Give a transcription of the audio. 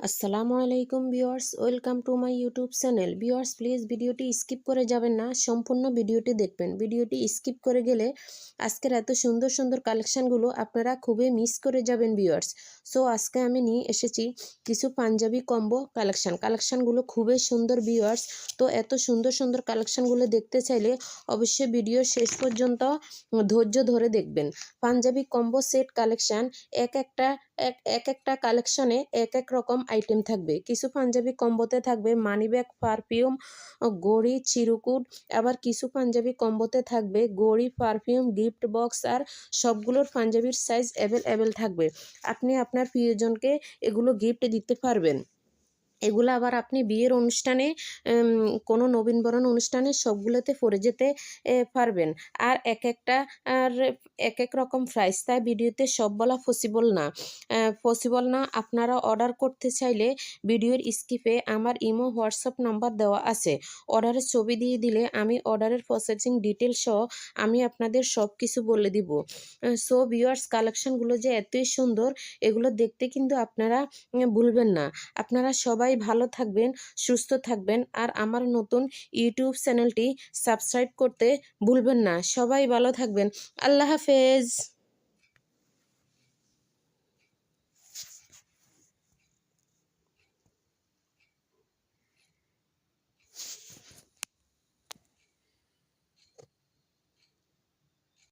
আসসালামু আলাইকুম viewers, welcome to my YouTube channel. Viewers please ভিডিওটি স্কিপ করে যাবেন না, সম্পূর্ণ ভিডিওটি দেখবেন। ভিডিওটি স্কিপ করে গেলে আজকের এত সুন্দর সুন্দর কালেকশানগুলো আপনারা খুবই মিস করে যাবেন ভিউয়ার্স। সো আজকে আমি নিয়ে এসেছি কিছু পাঞ্জাবি কম্বো কালেকশানগুলো খুবই সুন্দর ভিউয়ার্স। তো এত সুন্দর সুন্দর কালেকশানগুলো দেখতে চাইলে অবশ্যই ভিডিও শেষ পর্যন্ত ধৈর্য ধরে দেখবেন। পাঞ্জাবি কম্বো সেট কালেকশান এক একটা কালেকশনে এক এক রকম আইটেম থাকবে। কিছু পাঞ্জাবি কম্বোতে থাকবে মানি ব্যাগ, পারফিউম, ঘড়ি, চিরকুট। আবার কিছু পাঞ্জাবি কম্বোতে থাকবে ঘড়ি, পারফিউম, গিফট বক্স। আর সবগুলোর পাঞ্জাবির সাইজ অ্যাভেলেবেল থাকবে। আপনি আপনার প্রিয়জনকে এগুলো গিফট দিতে পারবেন। এগুলো আবার আপনি বিয়ের অনুষ্ঠানে, কোনো নবীনবরণ অনুষ্ঠানে সবগুলোতে পরে যেতে পারবেন। আর আর এক এক রকম প্রাইস, তাই ভিডিওতে সব বলা পসিবল না। আপনারা অর্ডার করতে চাইলে ভিডিওর স্কিপে আমার ইমো হোয়াটসঅ্যাপ নাম্বার দেওয়া আছে। অর্ডারের ছবি দিয়ে দিলে আমি অর্ডারের প্রসেসিং ডিটেল সহ আমি আপনাদের সব কিছু বলে দিব। সো ভিউয়ার্স, কালেকশনগুলো যে এতই সুন্দর, এগুলো দেখতে কিন্তু আপনারা ভুলবেন না। আপনারা সবাই ভালো থাকবেন, সুস্থ থাকবেন। আর আমার নতুন ইউটিউব চ্যানেলটি সাবস্ক্রাইব করতে ভুলবেন না। সবাই ভালো থাকবেন। আল্লাহ হাফেজ।